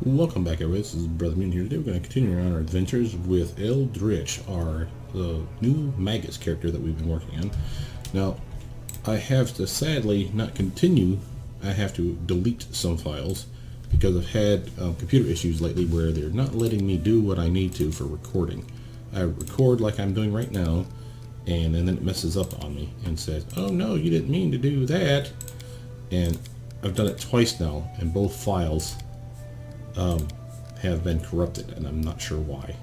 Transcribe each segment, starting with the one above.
Welcome back, everybody. This is Brothermutant here. Today we're going to continue on our adventures with Eldritch, the new Magus character that we've been working on. Now, I have to sadly not continue. I have to delete some files because I've had computer issues lately where they're not letting me do what I need to for recording. I record like I'm doing right now, and then it messes up on me and says, "Oh no, you didn't mean to do that." And I've done it twice now, and both files have been corrupted, and I'm not sure why.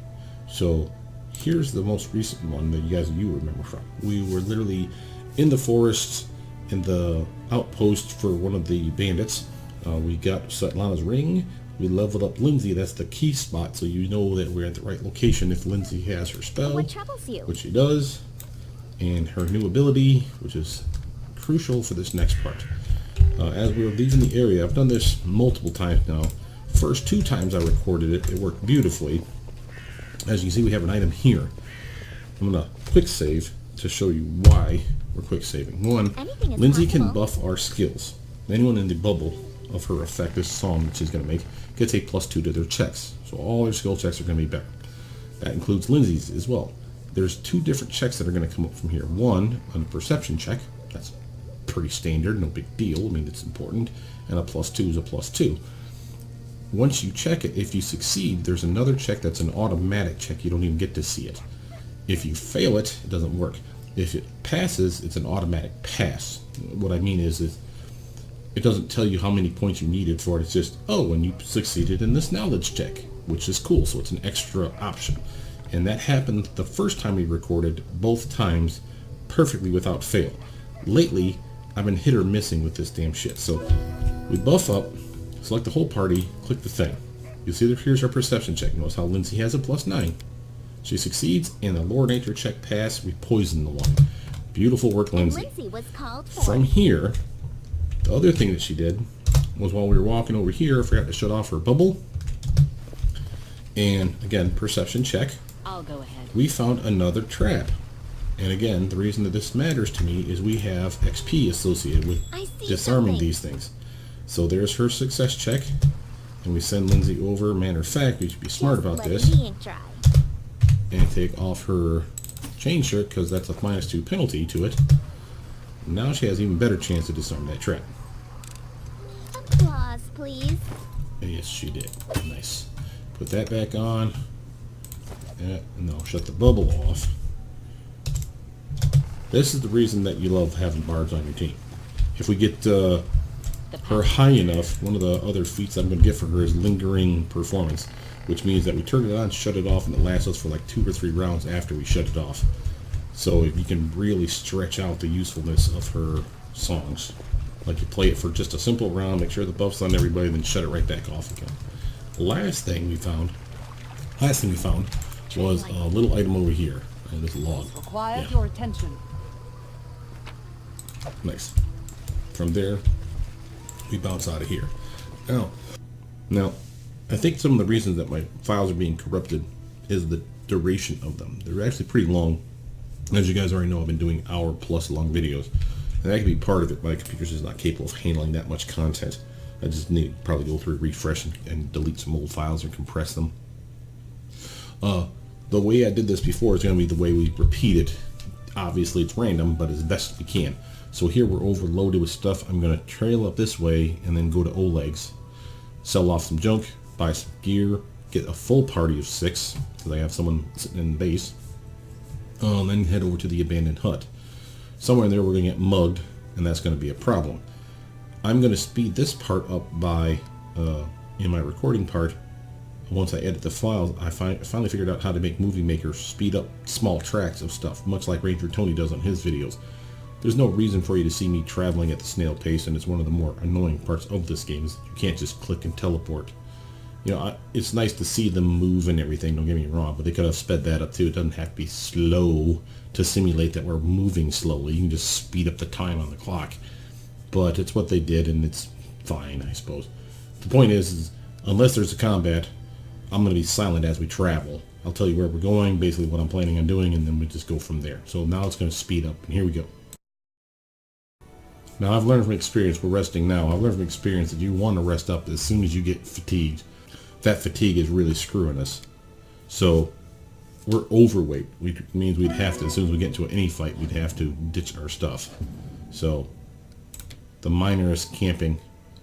So here's the most recent one that you remember from. We were literally in the forest in the outpost for one of the bandits. We got Svetlana's ring. We leveled up Lindsay. That's the key spot, so you know that we're at the right location if Lindsay has her spell, What troubles you? which she does, and her new ability, which is crucial for this next part. As we were leaving the area, I've done this multiple times now. First two times I recorded it, it worked beautifully. As you can see, we have an item here. I'm going to quick save to show you why we're quick saving. One, Lindsay can buff our skills. Anyone in the bubble of her effect, this song that she's going to make, gets a +2 to their checks. So all their skill checks are going to be better. That includes Lindsay's as well. There's two different checks that are going to come up from here. One, on a perception check. That's pretty standard, no big deal. I mean, it's important. And a +2 is a +2. Once you check it, if you succeed, there's another check that's an automatic check. You don't even get to see it. If you fail it, it doesn't work. If it passes, it's an automatic pass. What I mean is it doesn't tell you how many points you needed for it. It's just, oh, and you succeeded in this knowledge check, which is cool. So it's an extra option. And that happened the first time we recorded, both times, perfectly without fail. Lately, I've been hit or missing with this damn shit. So we buff up. Select the whole party, click the thing. You'll see that here's our perception check. Notice how Lindsay has a +9. She succeeds, and the lore nature check pass, we poison the one. Beautiful work, Lindsay. Lindsay was called for. From here, the other thing that she did was while we were walking over here, I forgot to shut off her bubble. And again, perception check. I'll go ahead. We found another trap. And again, the reason that this matters to me is we have XP associated with disarming these things. So there's her success check, and we send Lindsay over. Matter of fact, we should be smart about this and take off her chain shirt because that's a -2 penalty to it. Now she has an even better chance to disarm that trap. Applause, please. And yes, she did. Nice. Put that back on. No, shut the bubble off. This is the reason that you love having bards on your team. If we get her high enough, one of the other feats I'm going to get for her is lingering performance, which means that we turn it on, shut it off, and it lasts us for like 2 or 3 rounds after we shut it off. So you can really stretch out the usefulness of her songs. Like you play it for just a simple round, make sure the buff's on everybody, then shut it right back off again. Last thing we found was a little item over here. This log. Required your attention. Nice. From there, we bounce out of here. Now, I think some of the reasons that my files are being corrupted is the duration of them. They're actually pretty long. As you guys already know, I've been doing hour-plus long videos, and that could be part of it. My computer's just not capable of handling that much content. I just need to probably go through, refresh, and delete some old files and compress them. The way I did this before is going to be the way we repeat it. Obviously, it's random, but as best we can. So here we're overloaded with stuff. I'm going to trail up this way and then go to Oleg's, sell off some junk, buy some gear, get a full party of 6 because I have someone sitting in base, then head over to the abandoned hut. Somewhere in there we're going to get mugged, and that's going to be a problem. I'm going to speed this part up by, in my recording part, once I edit the files, I finally figured out how to make Movie Maker speed up small tracks of stuff, much like Ranger Tony does on his videos. There's no reason for you to see me traveling at the snail pace, and it's one of the more annoying parts of this game is you can't just click and teleport. You know, it's nice to see them move and everything, don't get me wrong, but they could have sped that up too. It doesn't have to be slow to simulate that we're moving slowly. You can just speed up the time on the clock. But it's what they did, and it's fine, I suppose. The point is unless there's a combat, I'm going to be silent as we travel. I'll tell you where we're going, basically what I'm planning on doing, and then we just go from there. So now it's going to speed up, and here we go. Now, I've learned from experience, we're resting now, I've learned from experience that you want to rest up as soon as you get fatigued. that fatigue is really screwing us. So we're overweight, which means we'd have to, as soon as we get into any fight, we'd have to ditch our stuff. So the minorist camping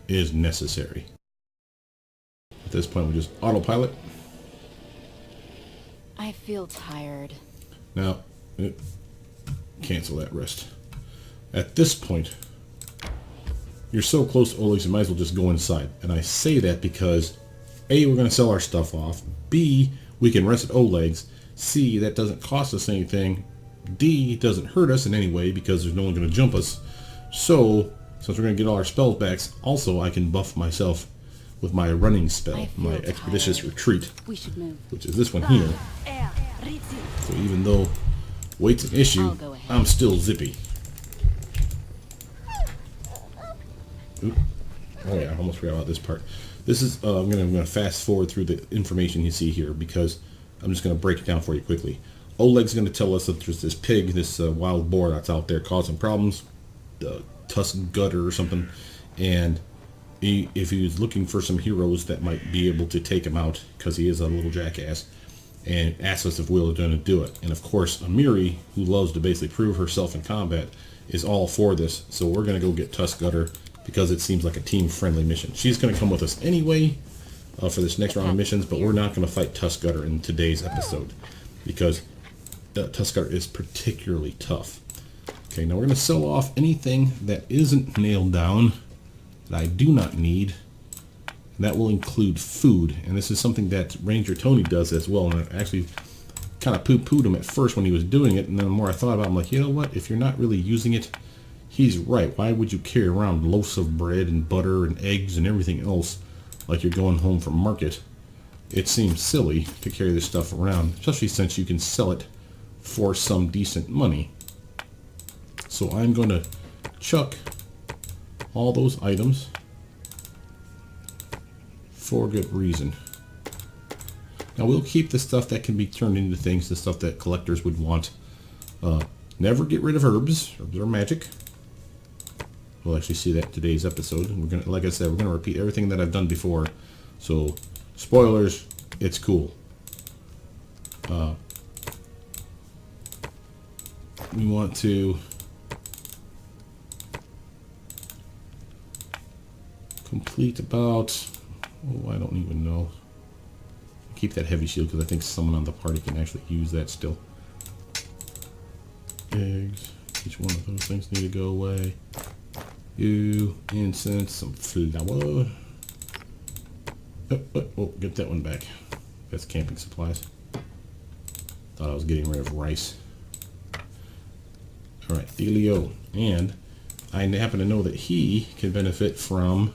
is necessary. At this point, we just autopilot. I feel tired. Now, cancel that rest. At this point, you're so close to Oleg's, you might as well just go inside. And I say that because A, we're going to sell our stuff off. B, we can rest at Oleg's. C, that doesn't cost us anything. D, doesn't hurt us in any way because there's no one going to jump us. So, since we're going to get all our spells back, also I can buff myself with my running spell, my Expeditious Retreat, We should move. which is this one here. So even though weight's an issue, I'm still zippy. Oop. Oh yeah, I almost forgot about this part. This is I'm gonna fast forward through the information you see here because I'm just gonna break it down for you quickly. Oleg's gonna tell us that there's this pig, this wild boar that's out there causing problems, the tusk gutter or something, and if he was looking for some heroes that might be able to take him out, because he is a little jackass, and asks us if we're going to do it. And of course, Amiri, who loves to basically prove herself in combat, is all for this. So we're going to go get Tusk Gutter because it seems like a team-friendly mission. She's going to come with us anyway for this next round of missions, but we're not going to fight Tusk Gutter in today's episode because Tusk Gutter is particularly tough. Okay, now we're going to sell off anything that isn't nailed down that I do not need. And that will include food, and this is something that Ranger Tony does as well. And I actually kind of poo-pooed him at first when he was doing it, and then the more I thought about it, I'm like, you know what? If you're not really using it, he's right. Why would you carry around loaves of bread and butter and eggs and everything else like you're going home from market? It seems silly to carry this stuff around, especially since you can sell it for some decent money. So I'm going to chuck all those items for good reason. Now we'll keep the stuff that can be turned into things, the stuff that collectors would want. Never get rid of herbs. Herbs are magic. We'll actually see that in today's episode. We're gonna, like I said, we're gonna repeat everything that I've done before. So, spoilers, it's cool. We want to complete about, oh, I don't even know. Keep that heavy shield because I think someone on the party can actually use that still. Eggs. Each one of those things need to go away. You, incense, some flour. Oh, get that one back. That's camping supplies. Thought I was getting rid of rice. Alright, Thelio. And I happen to know that he can benefit from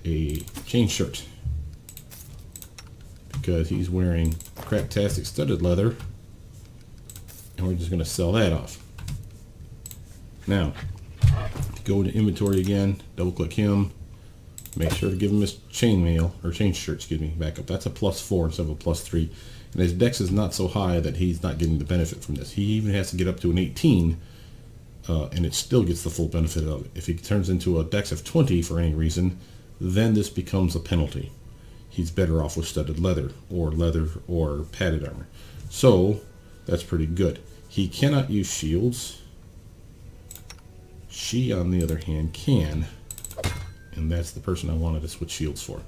a chain shirt. Because he's wearing cracktastic studded leather. And we're just going to sell that off. Now, to go into inventory again, double click him. Make sure to give him his chainmail, or chain shirt, excuse me, back up. That's a +4 instead of a +3. And his dex is not so high that he's not getting the benefit from this. He even has to get up to an 18, and it still gets the full benefit of it. If he turns into a dex of 20 for any reason, then this becomes a penalty. He's better off with studded leather or padded armor. So that's pretty good. He cannot use shields. She, on the other hand, can. And that's the person I wanted to switch shields for.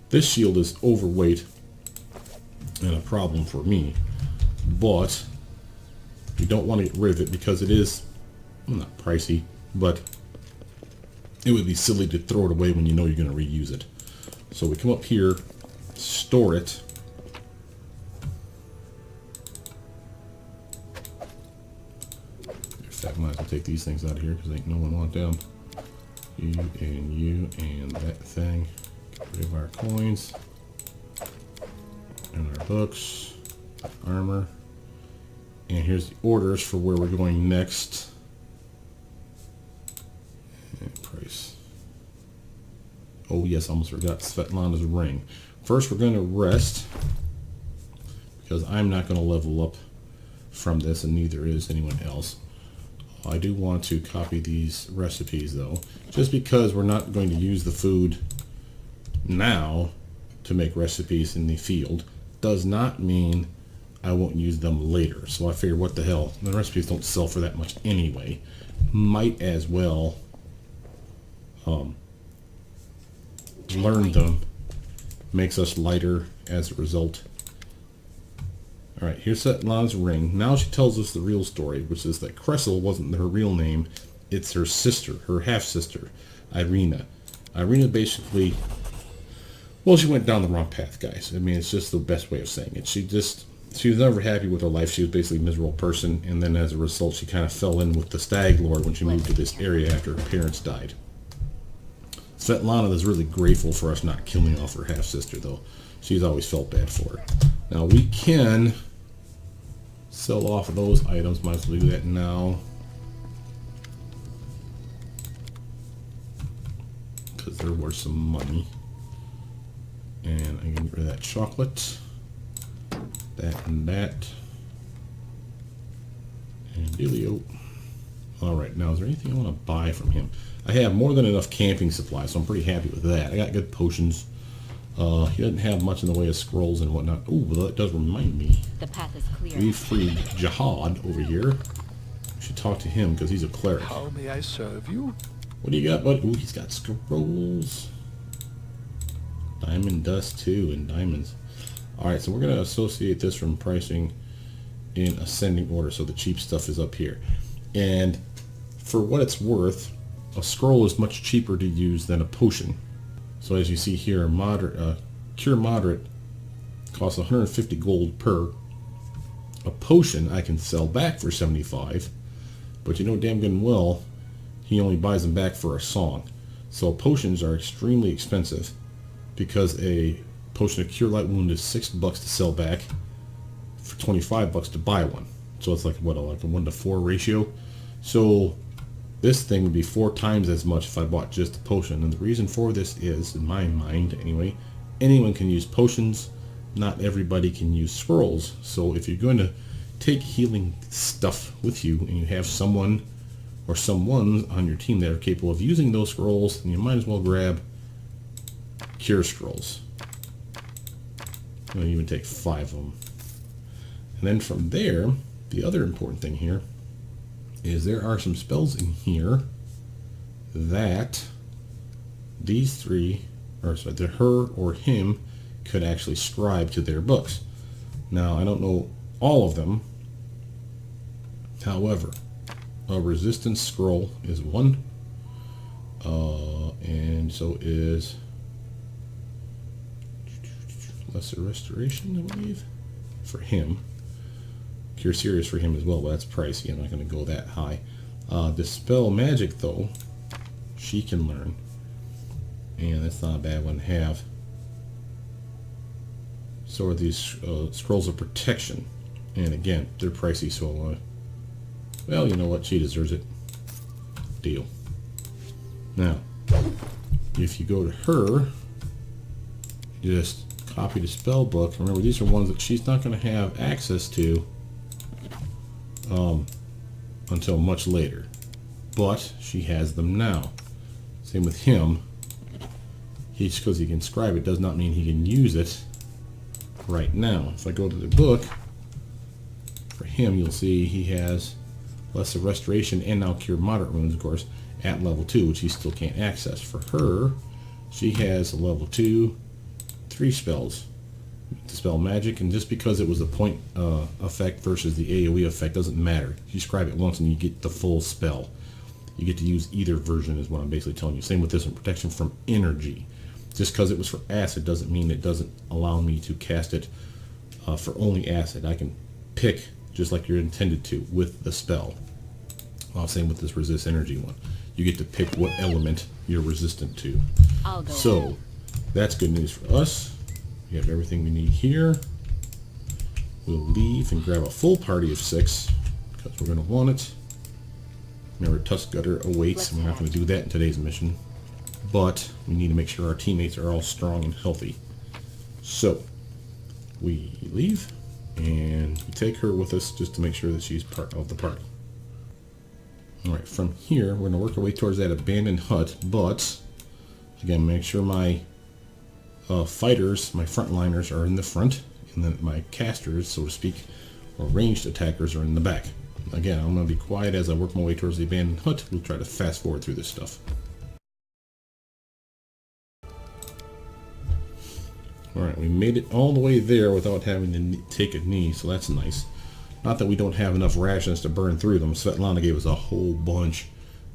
This shield is overweight and a problem for me. But we don't want to get rid of it because it is, well, not pricey, but it would be silly to throw it away when you know you're going to reuse it. So we come up here, store it. In fact, might as well take these things out of here because ain't no one want them. You and that thing. Get rid of our coins. And our books. Armor. And here's the orders for where we're going next. And price. Oh yes, almost forgot Svetlana's ring. First we're going to rest. Because I'm not going to level up from this, and neither is anyone else. I do want to copy these recipes though, just because we're not going to use the food now. to make recipes in the field does not mean I won't use them later. So I figured, what the hell, the recipes don't sell for that much anyway. Might as well learn them. Makes us lighter as a result. Alright, here's Svetlaна's ring. Now she tells us the real story, which is that Kressel wasn't her real name. It's her sister, her half-sister, Irina. Irina basically, well, she went down the wrong path, guys. I mean, it's just the best way of saying it. She was never happy with her life. She was basically a miserable person, and then as a result, she kind of fell in with the Stag Lord when she moved to this area after her parents died. Svetlana is really grateful for us not killing off her half-sister, though. She's always felt bad for her. Now, we can sell off of those items. Might as well do that now, because they're worth some money. And I can get rid of that chocolate, that and that, and dealio. Alright, now is there anything I want to buy from him? I have more than enough camping supplies, so I'm pretty happy with that. I got good potions. He doesn't have much in the way of scrolls and whatnot. Ooh, well, that does remind me. The path is clear. We freed Jihad over here. We should talk to him because he's a cleric. How may I serve you? What do you got, bud? Ooh, he's got scrolls. Diamond dust too, and diamonds. Alright, so we're going to associate this from pricing in ascending order, so the cheap stuff is up here. And for what it's worth, a scroll is much cheaper to use than a potion. So as you see here, Cure Moderate costs 150 gold per. A potion I can sell back for 75, but you know damn good and well he only buys them back for a song. So potions are extremely expensive, because a potion of Cure Light Wound is $6 to sell back for $25 to buy one. So it's like what, like a 1-to-4 ratio. So this thing would be 4 times as much if I bought just a potion. And the reason for this is, in my mind anyway, anyone can use potions. Not everybody can use scrolls. So if you're going to take healing stuff with you and you have someone or someone on your team that are capable of using those scrolls, then you might as well grab cure scrolls. I'll even take 5 of them. And then from there, the other important thing here is there are some spells in here that these three, or sorry, the her or him, could actually scribe to their books. Now, I don't know all of them. However, a resistance scroll is 1, and so is lesser restoration, I believe, for him. Cure Serious for him as well, but that's pricey. I'm not going to go that high. Dispel Magic, though, she can learn, and that's not a bad one to have. So are these Scrolls of Protection, and again, they're pricey, so well, you know what, she deserves it. Deal. Now, if you go to her, just copy the spell book. Remember, these are ones that she's not going to have access to until much later, but she has them now. Same with him. Just because he can scribe it does not mean he can use it right now. If I go to the book for him, you'll see he has Lesser Restoration and now Cure Moderate Wounds, of course, at level 2, which he still can't access. For her, she has a level 2, 3 spells. Dispel Magic, and just because it was a point effect versus the AoE effect doesn't matter. You scribe it once and you get the full spell. You get to use either version is what I'm basically telling you. Same with this one, Protection from Energy. Just because it was for acid doesn't mean it doesn't allow me to cast it for only acid. I can pick just like you're intended to with the spell. Same with this Resist Energy one. You get to pick what element you're resistant to. I'll go. So that's good news for us. We have everything we need here. We'll leave and grab a full party of 6 because we're going to want it. Remember, Tusk Gutter awaits, and we're not going to do that in today's mission. But we need to make sure our teammates are all strong and healthy. So we leave and we take her with us just to make sure that she's part of the party. Alright, from here we're going to work our way towards that abandoned hut, but again, make sure my fighters, my frontliners, are in the front, and then my casters, so to speak, or ranged attackers, are in the back. Again, I'm going to be quiet as I work my way towards the abandoned hut. We'll try to fast forward through this stuff. Alright, we made it all the way there without having to take a knee, so that's nice. Not that we don't have enough rations to burn through them. Svetlana gave us a whole bunch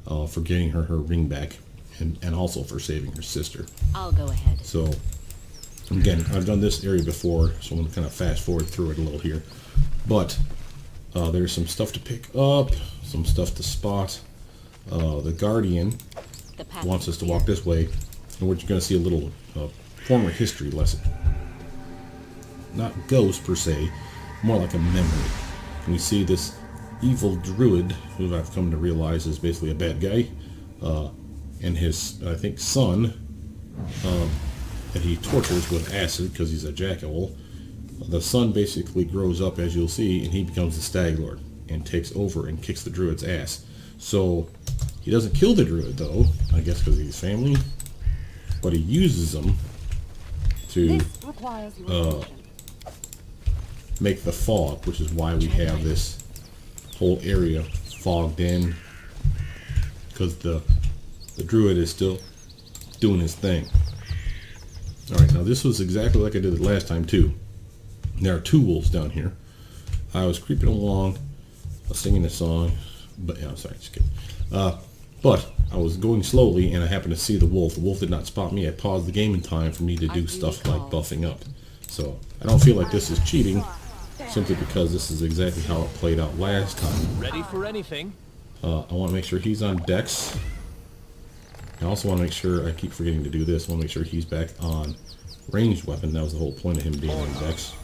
for getting her ring back, and also for saving her sister. I'll go ahead. So, again, I've done this area before, so I'm going to kind of fast forward through it a little here. But there's some stuff to pick up, some stuff to spot. The Guardian wants us to walk this way, and we're going to see a little former history lesson. Not ghost per se, more like a memory. And we see this evil druid, who I've come to realize is basically a bad guy, and his, I think, son, that he tortures with acid because he's a jackal. The son basically grows up, as you'll see, and he becomes the Stag Lord and takes over and kicks the druid's ass. So he doesn't kill the druid, though, I guess because he's family, but he uses them to make the fog, which is why we have this whole area fogged in, because the druid is still doing his thing. Alright, now this was exactly like I did it last time too. There are two wolves down here. I was creeping along, singing a song, but yeah, I'm sorry, just kidding. But I was going slowly, and I happened to see the wolf. The wolf did not spot me. I paused the game in time for me to do stuff like buffing up. So I don't feel like this is cheating, simply because this is exactly how it played out last time. Ready for anything? I want to make sure he's on Dex. I also want to make sure, I keep forgetting to do this, I want to make sure he's back on ranged weapon. That was the whole point of him being on Dex.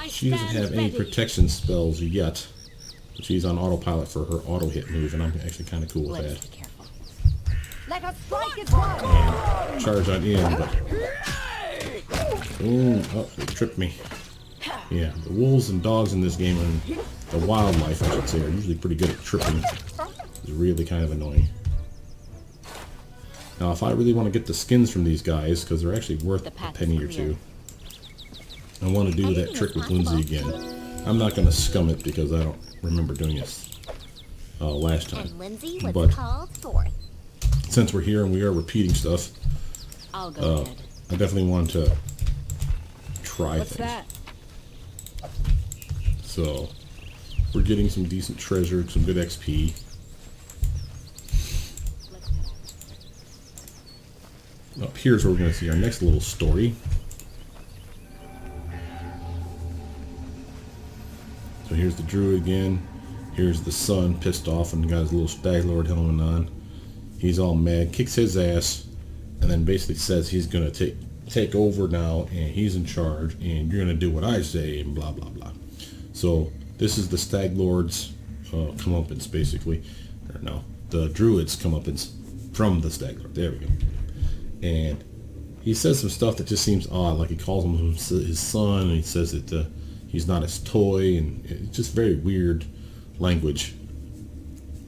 She doesn't have any protection spells yet, but she's on autopilot for her auto hit move, and I'm actually kind of cool with that. And charge on in, but ooh, oh, it tripped me. Yeah, the wolves and dogs in this game, and the wildlife, I should say, are usually pretty good at tripping. It's really kind of annoying. Now, if I really want to get the skins from these guys, because they're actually worth a penny or two, I want to do that trick with Lindsay again. I'm not going to scum it because I don't remember doing this last time. But since we're here and we are repeating stuff, I'll go ahead. I definitely want to try things. That? So, we're getting some decent treasure, some good XP. Up here's where we're going to see our next little story. So here's the druid again. Here's the son, pissed off and got his little Stag Lord helmet on. He's all mad, kicks his ass, and then basically says he's going to take over now, and he's in charge, and you're going to do what I say, and blah, blah, blah. So this is the Stag Lord's comeuppance, basically. Or no, the druid's comeuppance from the Stag Lord. There we go. And he says some stuff that just seems odd, like he calls him his son, and he says that he's not his toy, and it's just very weird language.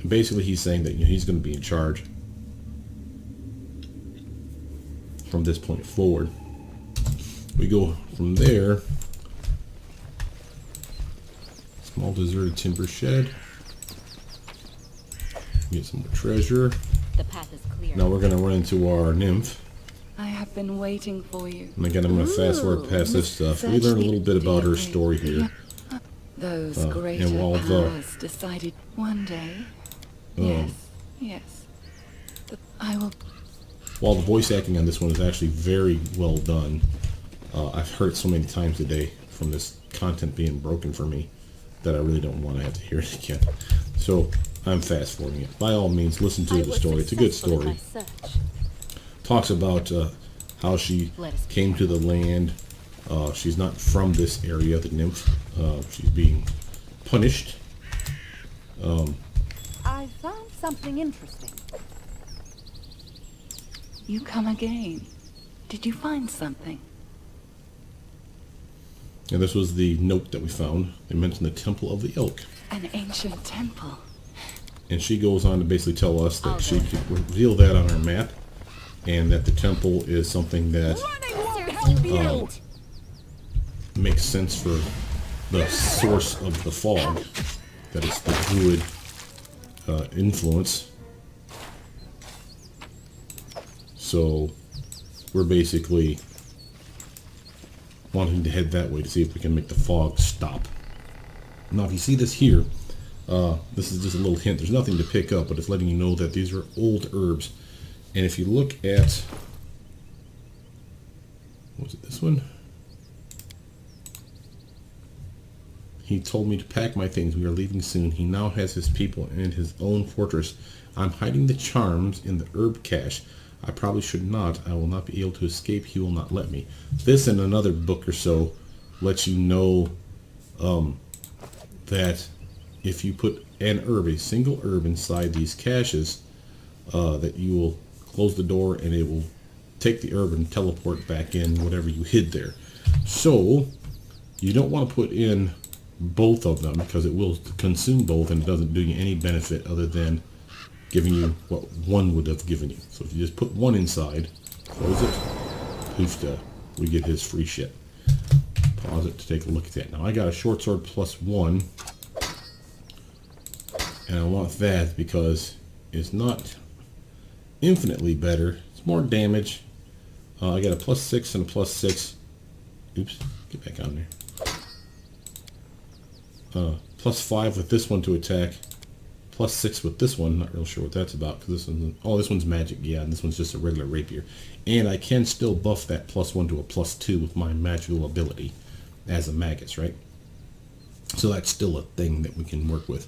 And basically he's saying that, you know, he's going to be in charge from this point forward. We go from there. Small deserted timber shed. Get some more treasure. The path is clear. Now we're going to run into our nymph. I have been waiting for you. And again, I'm going to fast forward past this stuff. We learn a little bit about her story here. Those greater powers decided one day. Yes. But I will. While the voice acting on this one is actually very well done, I've heard it so many times today from this content being broken for me that I really don't want to have to hear it again. So I'm fast forwarding it. By all means, listen to the story. It's a good story. Talks about how she came to the land. She's not from this area, the nymph. She's being punished. I found something interesting. You come again. Did you find something? And this was the note that we found. They mentioned the Temple of the Elk. An ancient temple. And she goes on to basically tell us that she could reveal that on her map. and that the temple is something that makes sense for the source of the fog, that it's the druid influence. So we're basically wanting to head that way to see if we can make the fog stop. Now if you see this here, this is just a little hint. There's nothing to pick up, but it's letting you know that these are old herbs. And if you look at, was it this one? He told me to pack my things. We are leaving soon. He now has his people and his own fortress. I'm hiding the charms in the herb cache. I probably should not. I will not be able to escape. He will not let me. This and another book or so lets you know that if you put an herb, a single herb inside these caches, that you will close the door and it will take the herb and teleport back in whatever you hid there. So you don't want to put in both of them because it will consume both and it doesn't do you any benefit other than giving you what one would have given you. So if you just put one inside, close it, poofda, we get his free shit. Pause it to take a look at that. Now I got a short sword +1, and I want that because it's not infinitely better. It's more damage. I got a +6 and a +6. Oops, get back on there. +5 with this one to attack. +6 with this one. Not real sure what that's about because this one, oh, this one's magic, yeah, and this one's just a regular rapier. And I can still buff that +1 to a +2 with my magical ability as a magus, right? So that's still a thing that we can work with.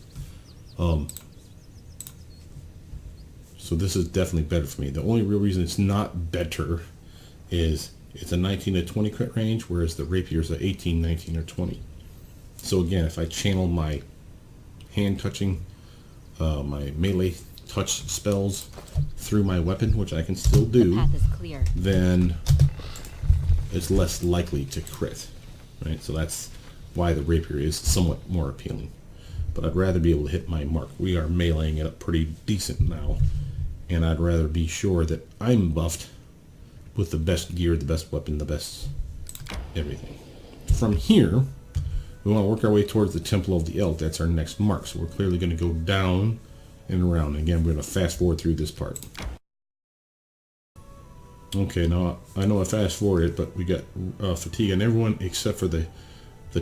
So this is definitely better for me. The only real reason it's not better is it's a 19 to 20 crit range, whereas the rapier is a 18, 19, or 20. So again, if I channel my hand touching, my melee touch spells through my weapon, which I can still The do, path is clear. then it's less likely to crit, right? So that's why the rapier is somewhat more appealing. But I'd rather be able to hit my mark. We are meleeing it up pretty decent now, and I'd rather be sure that I'm buffed with the best gear, the best weapon, the best everything. From here, we want to work our way towards the Temple of the Elk. That's our next mark. So we're clearly going to go down and around. Again, we're going to fast forward through this part. Okay, now I know I fast forwarded, but we got fatigue on everyone except for the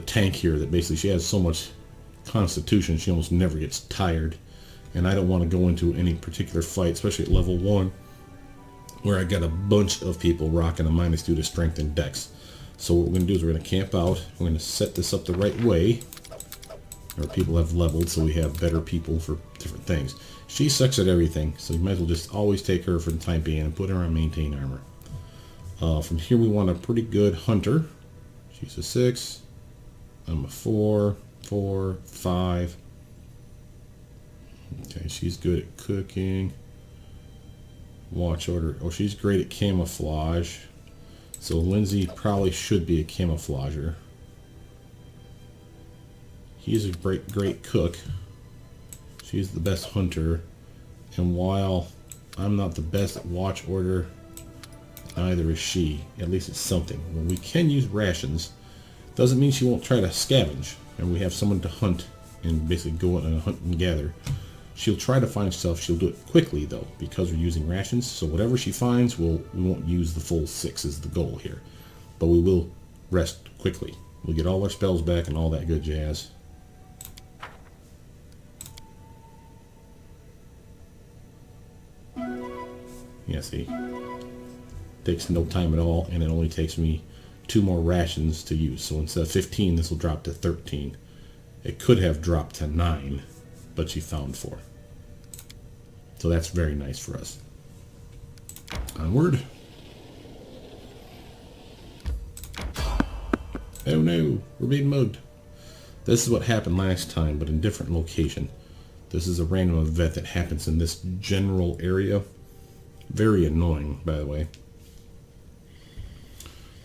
tank here. That basically she has so much constitution she almost never gets tired. And I don't want to go into any particular fight, especially at level 1, where I got a bunch of people rocking a -2 to strength and dex. So what we're going to do is we're going to camp out. We're going to set this up the right way. Our people have leveled, so we have better people for different things. She sucks at everything, so you might as well just always take her for the time being and put her on maintain armor. From here we want a pretty good hunter. She's a 6. I'm a 4, 4, 5. Okay, she's good at cooking. Watch order. Oh, she's great at camouflage. So Lindsay probably should be a camouflager. He's a great cook. She's the best hunter. And while I'm not the best at watch order, neither is she. At least it's something. Well, we can use rations. Doesn't mean she won't try to scavenge. And we have someone to hunt and basically go out and hunt and gather. She'll try to find stuff. She'll do it quickly though, because we're using rations. So whatever she finds, we won't use the full 6 is the goal here. But we will rest quickly. We'll get all our spells back and all that good jazz. Yeah, see? Takes no time at all, and it only takes me 2 more rations to use. So instead of 15, this will drop to 13. It could have dropped to 9, but she found 4. So that's very nice for us. Onward. Oh no, we're being mugged. This is what happened last time, but in a different location. This is a random event that happens in this general area. Very annoying, by the way.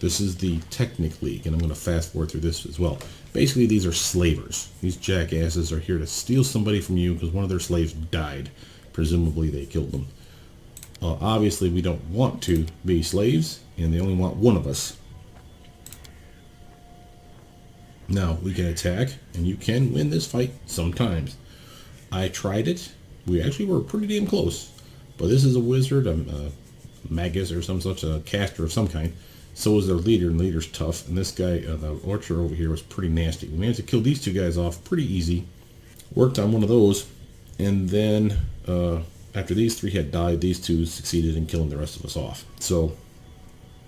This is the Technic League, and I'm going to fast forward through this as well. Basically, these are slavers. These jackasses are here to steal somebody from you because one of their slaves died. Presumably, they killed them. Obviously, we don't want to be slaves, and they only want one of us. Now, we can attack, and you can win this fight sometimes. I tried it. We actually were pretty damn close. But this is a wizard, a magus or some such, a caster of some kind. So is their leader, and the leader's tough. And this guy, the archer over here, was pretty nasty. We managed to kill these two guys off pretty easy. Worked on one of those. And then, after these three had died, these two succeeded in killing the rest of us off. So,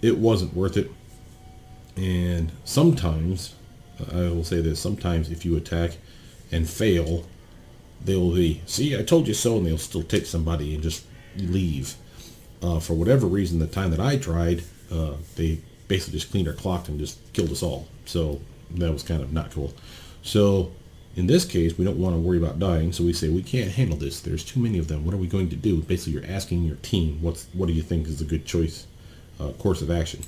it wasn't worth it. And sometimes, I will say this, sometimes if you attack and fail, they will be, see, I told you so, and they'll still take somebody and just leave. For whatever reason, the time that I tried, they basically just cleaned our clock and just killed us all. So that was kind of not cool. So in this case, we don't want to worry about dying, so we say we can't handle this. There's too many of them. What are we going to do? Basically, you're asking your team, what do you think is a good choice, course of action?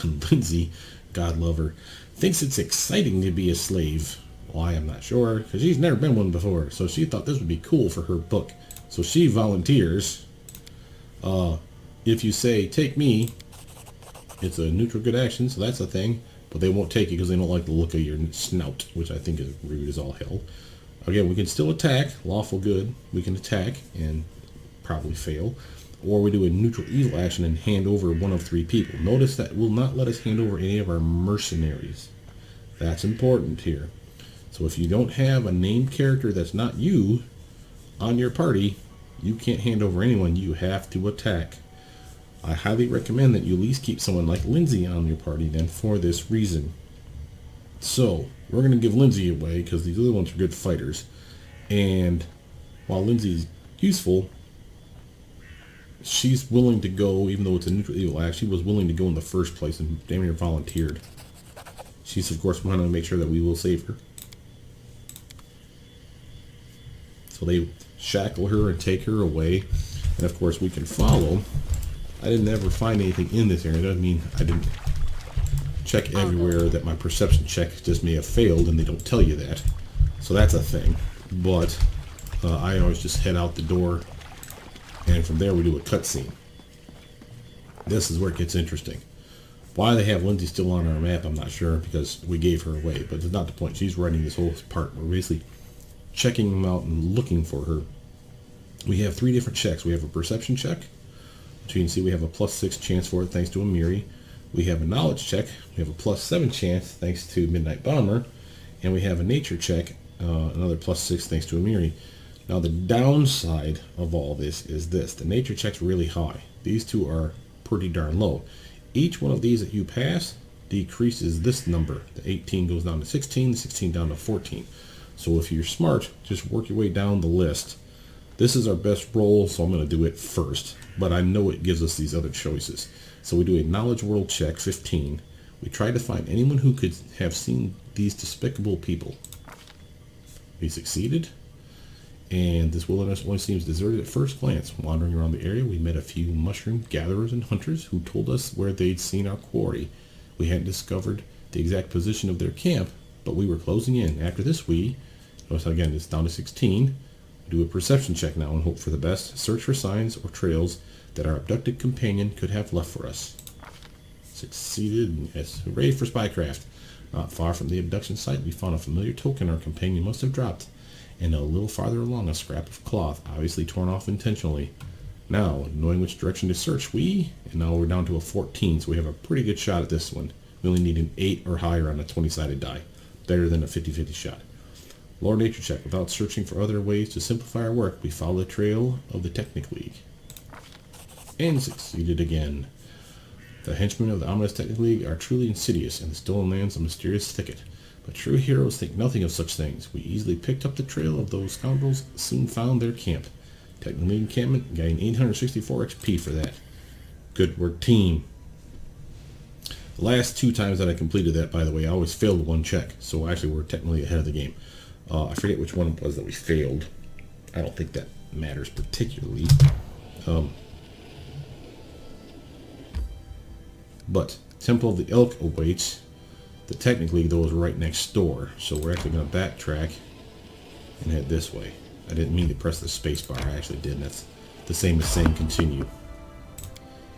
And Lindsay, God love her, thinks it's exciting to be a slave. Why, I'm not sure, because she's never been one before, so she thought this would be cool for her book. So she volunteers. If you say, take me, it's a neutral good action, so that's a thing, but they won't take you because they don't like the look of your snout, which I think is rude as all hell. Again, we can still attack, lawful good, we can attack and probably fail, or we do a neutral evil action and hand over one of three people. Notice that will not let us hand over any of our mercenaries. That's important here. So if you don't have a named character that's not you on your party, you can't hand over anyone. You have to attack. I highly recommend that you at least keep someone like Lindsay on your party then for this reason. So we're going to give Lindsay away because these other ones are good fighters. And while Lindsay's useful, she's willing to go, even though it's a neutral evil act, she was willing to go in the first place and damn near volunteered. She's of course wanting to make sure that we will save her. So they shackle her and take her away, and of course we can follow. I didn't ever find anything in this area. It doesn't mean I didn't check everywhere, that my perception check just may have failed and they don't tell you that. So that's a thing. But I always just head out the door, and from there we do a cutscene. This is where it gets interesting. Why they have Lindsay still on our map, I'm not sure, because we gave her away, but it's not the point. She's writing this whole part. We're basically checking them out and looking for her. We have three different checks. We have a perception check, which you can see we have a +6 chance for it thanks to Amiri. We have a knowledge check. We have a +7 chance thanks to Midnight Bomber. And we have a nature check, another +6 thanks to Amiri. Now the downside of all this is this. The nature check's really high. These two are pretty darn low. Each one of these that you pass decreases this number. The 18 goes down to 16, the 16 down to 14. So if you're smart, just work your way down the list. This is our best roll, so I'm going to do it first. But I know it gives us these other choices. So we do a knowledge world check, 15. We try to find anyone who could have seen these despicable people. We succeeded. And this wilderness only seems deserted at first glance. Wandering around the area, we met a few mushroom gatherers and hunters who told us where they'd seen our quarry. We hadn't discovered the exact position of their camp, but we were closing in. After this, notice again, it's down to 16. We do a perception check now and hope for the best. Search for signs or trails that our abducted companion could have left for us. Succeeded. Yes, hooray for spycraft. Not far from the abduction site, we found a familiar token our companion must have dropped, and a little farther along a scrap of cloth, obviously torn off intentionally. Now, knowing which direction to search, and now we're down to a 14, so we have a pretty good shot at this one. We only need an 8 or higher on a 20-sided die. Better than a 50-50 shot. Lore nature check. Without searching for other ways to simplify our work, we follow the trail of the Technic League. And succeeded again. The henchmen of the ominous Technic League are truly insidious, and the stolen land's a mysterious thicket. But true heroes think nothing of such things. We easily picked up the trail of those scoundrels, soon found their camp. Technic League encampment, gained 864 XP for that. Good work, team. The last 2 times that I completed that, by the way, I always failed one check. So actually we're technically ahead of the game. I forget which one it was that we failed. I don't think that matters particularly. But Temple of the Elk awaits. The Technic League, though, is right next door. So we're actually going to backtrack and head this way. I didn't mean to press the space bar. I actually did. And that's the same as saying continue.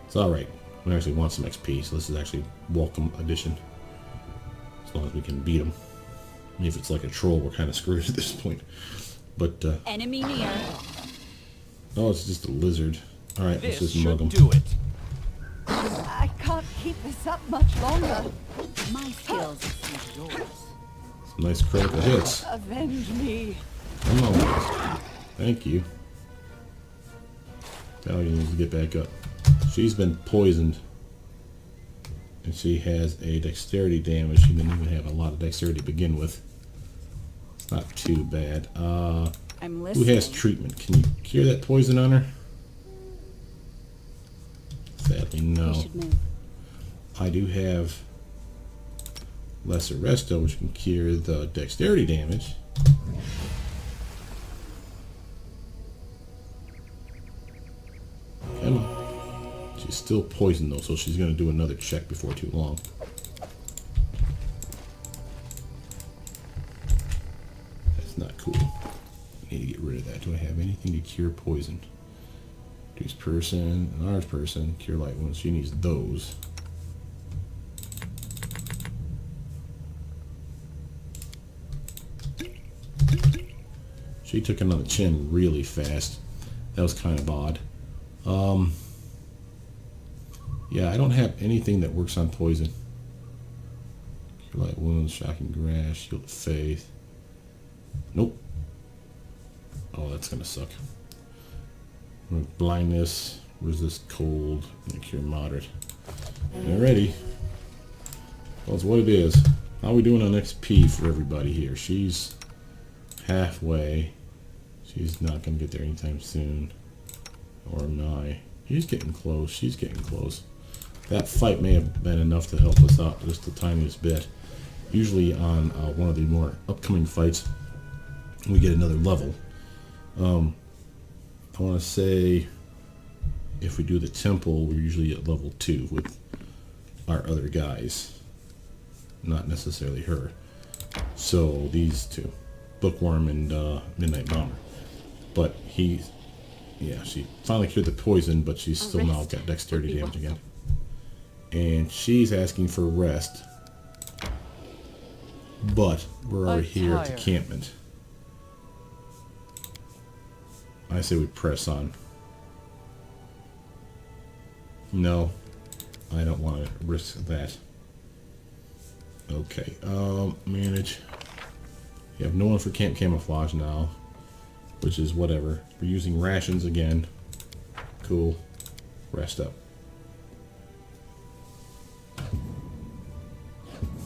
It's alright. We actually want some XP, so this is actually welcome addition. As long as we can beat them. I mean, if it's like a troll, we're kind of screwed at this point. But, Enemy near. oh, it's just a lizard. Alright, let's This just mug should them. do it. I can't keep this up much longer. My skills exceed yours. Some nice critical hits. Avenge me. Come on, guys. Thank you. Valerie needs to get back up. She's been poisoned. And she has a dexterity damage. She didn't even have a lot of dexterity to begin with. It's not too bad. I'm Who listening. has treatment? Can you cure that poison on her? Sadly, We no. should move. I do have Lesser Resto, which can cure the dexterity damage. Come on. She's still poisoned though, so she's going to do another check before too long. That's not cool. I need to get rid of that. Do I have anything to cure poison? Reduce person, enlarge person, cure light wounds. She needs those. She took him on the chin really fast. That was kind of odd. Yeah, I don't have anything that works on poison. Cure light wounds, shocking grass, shield of faith. Nope. Oh, that's gonna suck. Blindness, resist cold, and cure moderate. Alrighty. Well, it's what it is. How are we doing on XP for everybody here? She's halfway. She's not going to get there anytime soon. Or nigh. He's getting close. She's getting close. That fight may have been enough to help us out just the tiniest bit. Usually on one of the more upcoming fights, we get another level. I want to say if we do the temple, we're usually at level 2 with our other guys. Not necessarily her. So these two. Bookworm and Midnight Bomber. But he's... yeah, she finally cured the poison, but she's still now got dexterity damage again. And she's asking for rest. But we're already here at the encampment. I say we press on. No, I don't want to risk that. Okay, manage. You have no one for camp camouflage now, which is whatever. We're using rations again. Cool. Rest up.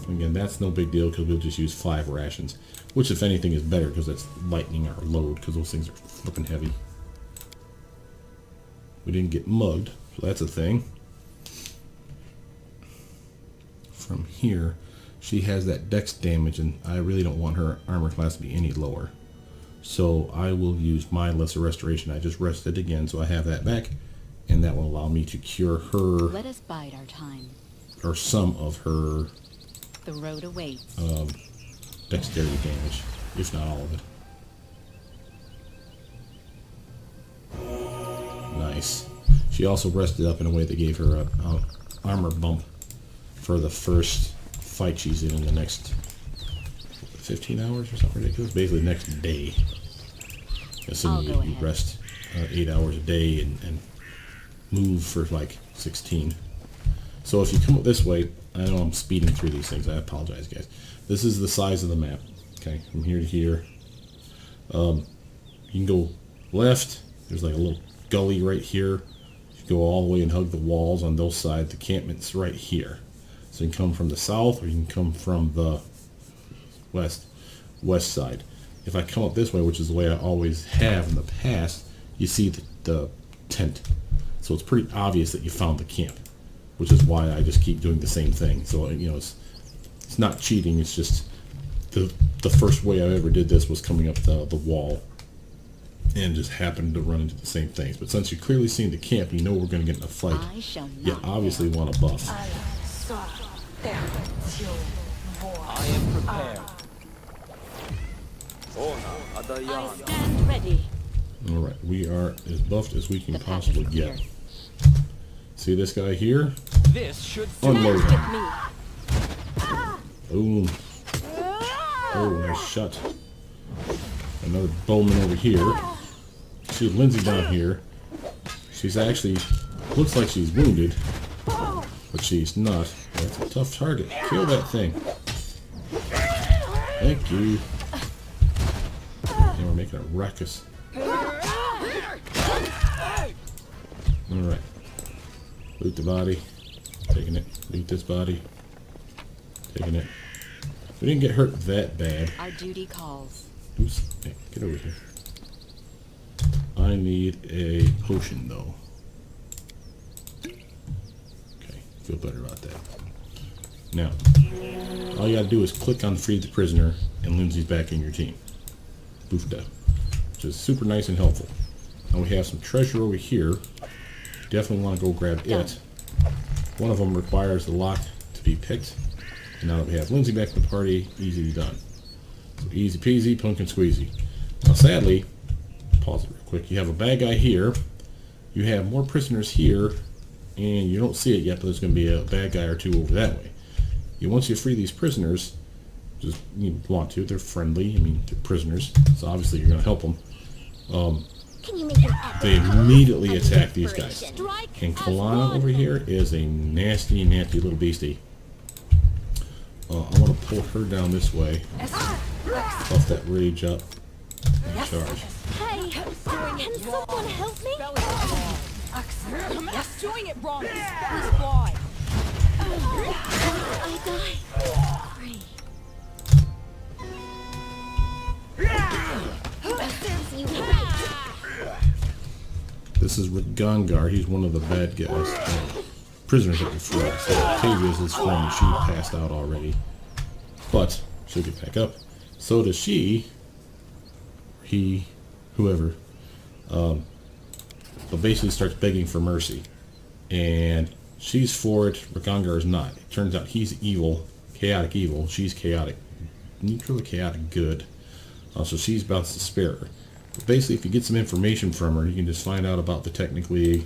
Again, that's no big deal because we'll just use 5 rations, which if anything is better because that's lightening our load because those things are flipping heavy. We didn't get mugged, so that's a thing. From here, she has that dex damage, and I really don't want her armor class to be any lower. So I will use my lesser restoration. I just rested again, so I have that back, and that will allow me to cure her, Let us bide our time. or some of her The road awaits. dexterity damage, if not all of it. Nice. She also rested up in a way that gave her a armor bump for the first fight she's in the next 15 hours or something ridiculous. Basically the next day. Assuming you rest 8 hours a day and move for like 16. So if you come up this way, I know I'm speeding through these things. I apologize, guys. This is the size of the map. Okay, from here to here. You can go left. There's like a little gully right here. You go all the way and hug the walls on those sides. The encampment's right here. So you can come from the south or you can come from the west side. If I come up this way, which is the way I always have in the past, you see the tent. So it's pretty obvious that you found the camp, which is why I just keep doing the same thing. So, you know, it's not cheating. It's just the first way I ever did this was coming up the wall and just happened to run into the same things. But since you're clearly seeing the camp, you know we're going to get in a fight. I shall not You obviously fail. want a buff. I am prepared. I stand ready. Alright, we are as buffed as we can The path possibly is get. clear. See this guy here? This should Unload. with me. Boom. Oh, nice shot. Another bowman over here. See Lindsay down here. She's actually, looks like she's wounded, but she's not. That's a tough target. Kill that thing. Thank you. And we're making a ruckus. Alright. Loot the body. Taking it. Loot this body. Taking it. We didn't get hurt that bad. Our duty calls. Oops. Hey, get over here. I need a potion, though. Okay, feel better about that. Now, all you gotta do is click on Free the Prisoner, and Lindsay's back in your team. Boofda. Which is super nice and helpful. Now we have some treasure over here. Definitely want to go grab it. One of them requires the lock to be picked. And now that we have Lindsay back in the party, easy done. So easy peasy, pumpkin squeezy. Now sadly, pause it real quick, you have a bad guy here, you have more prisoners here, and you don't see it yet, but there's going to be a bad guy or two over that way. Once you free these prisoners, just you want to, they're friendly, I mean, they're prisoners, so obviously you're going to help them. Can you make an They immediately attack these guys. Strike And as Kalana one. over here is a nasty, nasty little beastie. I want to pull her down this way, buff that rage up, and charge. Hey, can someone help me? Yes, doing it wrong. That's why. I die. Free. Serves you right. This is with Gongar. He's one of the bad guys. Prisoners that we freed. So Octavia's his friend. She passed out already. But she'll get back up. So does she. He. Whoever. But basically starts begging for mercy. And she's for it. Gongar is not. It turns out he's evil. Chaotic evil. She's chaotic. Neutral or chaotic good. So she's about to spare her. But basically, if you get some information from her, you can just find out about the technically,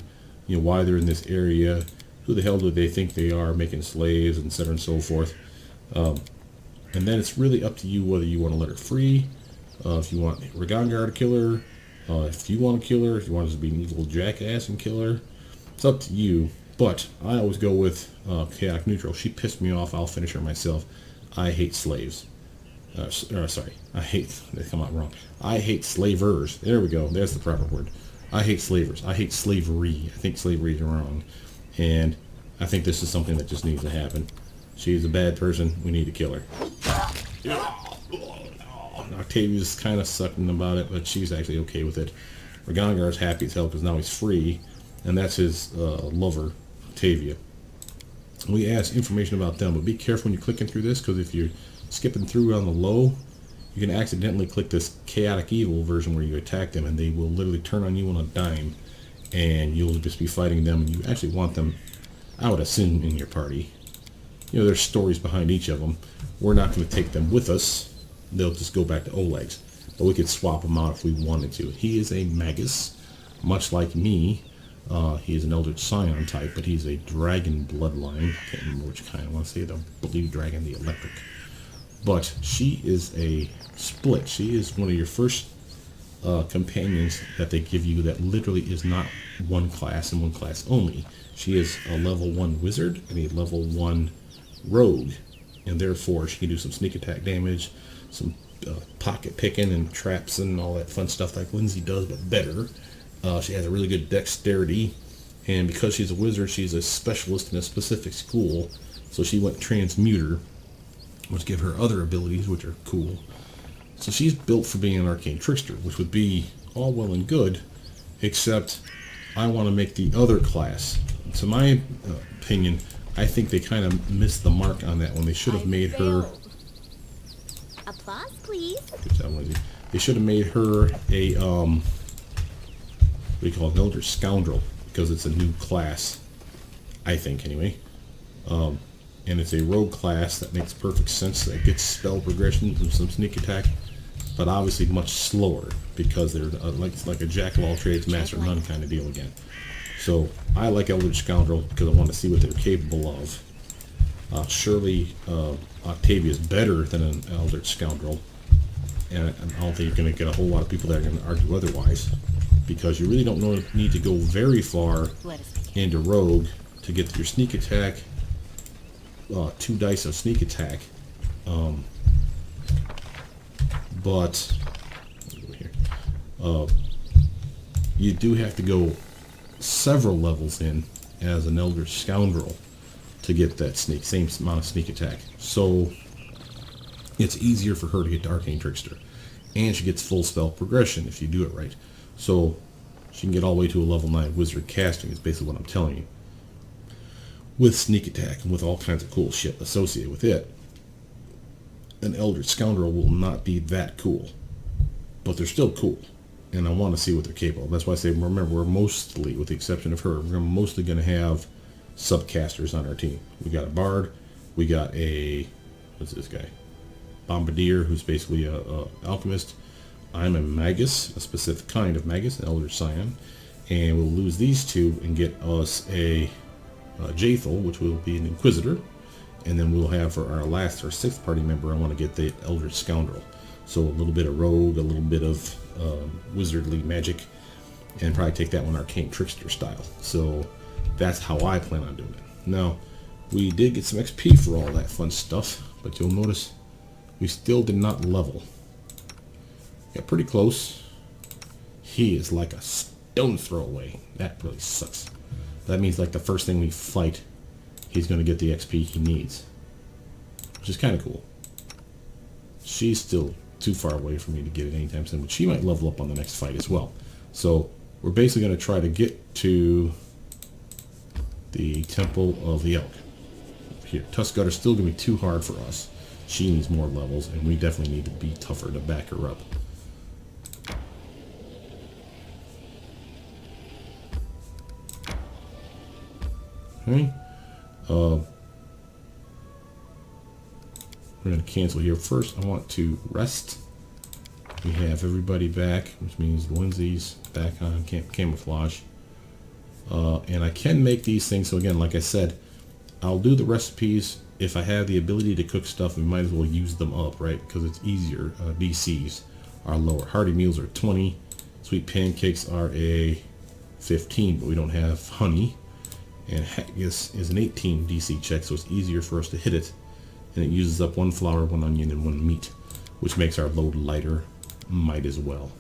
why they're in this area, who the hell do they think they are, making slaves, etc. and so forth. And then it's really up to you whether you want to let her free, if you want Gongar to kill her, if you want to kill her, if you want her to be an evil jackass and kill her. It's up to you. But I always go with chaotic neutral. She pissed me off. I'll finish her myself. I hate slaves. Sorry, I hate, they come out wrong. I hate slavers. There we go. There's the proper word. I hate slavers. I hate slavery. I think slavery is wrong. And I think this is something that just needs to happen. She's a bad person. We need to kill her. Octavia's kind of sucking about it, but she's actually okay with it. Gongar's happy as hell because now he's free. And that's his lover, Octavia. We ask information about them, but be careful when you're clicking through this, because if you're skipping through on the low, you can accidentally click this chaotic evil version where you attack them and they will literally turn on you on a dime and you'll just be fighting them, and you actually want them, I would assume, in your party. There's stories behind each of them. We're not going to take them with us. They'll just go back to Oleg's, but we could swap them out if we wanted to. He is a magus, much like me. He is an Eldritch Scion type, but he's a dragon bloodline. Can't remember which kind. I want to say the blue dragon, the electric. But she is a split. She is one of your first companions that they give you that literally is not one class and one class only. She is a level 1 wizard and a level 1 rogue. And therefore she can do some sneak attack damage, some pocket picking and traps and all that fun stuff like Lindsay does, but better. She has a really good dexterity. And because she's a wizard, she's a specialist in a specific school. So she went transmuter, which give her other abilities, which are cool. So she's built for being an arcane trickster, which would be all well and good, except I want to make the other class. To my opinion, I think they kind of missed the mark on that one. They should have made her... Applause, please. Good job, Lindsay. They should have made her a, what do you call it, an Eldritch Scoundrel, because it's a new class, I think, anyway. And it's a rogue class that makes perfect sense. That gets spell progression and some sneak attack. but obviously much slower because they're like a jack of all trades, master of none kind of deal again. So I like Eldritch Scoundrel because I want to see what they're capable of. Surely Octavia is better than an Eldritch Scoundrel, and I don't think you're going to get a whole lot of people that are going to argue otherwise, because you really don't need to go very far into Rogue to get to your sneak attack. 2 dice of sneak attack, but you do have to go several levels in as an Eldritch Scoundrel to get that same amount of sneak attack. So it's easier for her to get to Arcane Trickster, and she gets full spell progression if you do it right. So she can get all the way to a level 9 wizard casting is basically what I'm telling you, with sneak attack and with all kinds of cool shit associated with it. An Eldritch Scoundrel will not be that cool, but they're still cool, and I want to see what they're capable of. That's why I say, remember, we're mostly, with the exception of her, we're mostly going to have subcasters on our team. We got a bard, we got a, what's this guy, bombardier, who's basically a alchemist. I'm a magus, a specific kind of magus, an Eldritch Scion, and we'll lose these two and get us a Jaethal, which will be an Inquisitor, and then we'll have for our last, our 6th party member, I want to get the Eldritch Scoundrel. So a little bit of rogue, a little bit of wizardly magic, and probably take that one Arcane Trickster style. So that's how I plan on doing it. Now, we did get some XP for all that fun stuff, but you'll notice we still did not level. Got pretty close. He is like a stone throw away. That really sucks. That means like the first thing we fight, he's going to get the XP he needs, which is kind of cool. She's still too far away for me to get it anytime soon, but she might level up on the next fight as well. So we're basically going to try to get to the Temple of the Elk. Here, Tuskgutter's still going to be too hard for us. She needs more levels, and we definitely need to be tougher to back her up. Okay. We're going to cancel here. First, I want to rest. We have everybody back, which means Lindsay's back on camouflage. And I can make these things, so again, like I said, I'll do the recipes. If I have the ability to cook stuff, we might as well use them up, right? Because it's easier. DCs are lower. Hearty meals are 20. Sweet pancakes are a 15, but we don't have honey. And haggis is an 18 DC check, so it's easier for us to hit it. And it uses up 1 flour, 1 onion, and 1 meat, which makes our load lighter. Might as well.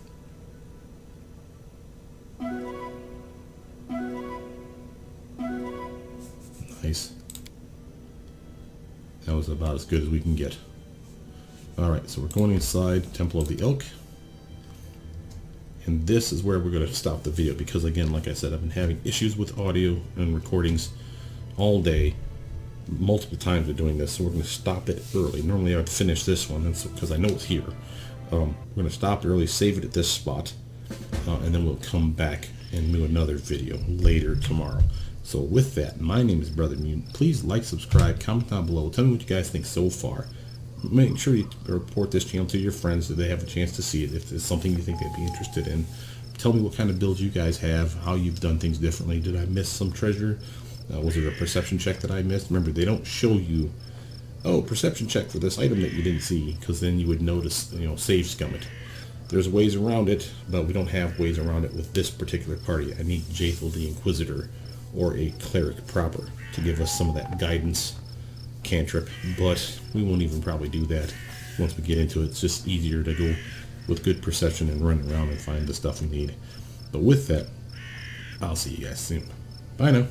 Nice. That was about as good as we can get. Alright, so we're going inside Temple of the Elk. And this is where we're going to stop the video, because again, like I said, I've been having issues with audio and recordings all day. Multiple times we're doing this, so we're going to stop it early. Normally I would finish this one, because I know it's here. We're going to stop early, save it at this spot, and then we'll come back and do another video later tomorrow. So with that, my name is Brothermutant. Please like, subscribe, comment down below. Tell me what you guys think so far. Make sure you report this channel to your friends so they have a chance to see it. If there's something you think they'd be interested in, tell me what kind of builds you guys have, how you've done things differently. Did I miss some treasure? Was it a perception check that I missed? Remember, they don't show you, oh, perception check for this item that you didn't see, because then you would notice, save scum it. There's ways around it, but we don't have ways around it with this particular party. I need Jaethal the Inquisitor or a cleric proper to give us some of that guidance cantrip, but we won't even probably do that once we get into it. It's just easier to go with good perception and run around and find the stuff we need. But with that, I'll see you guys soon. Bye now.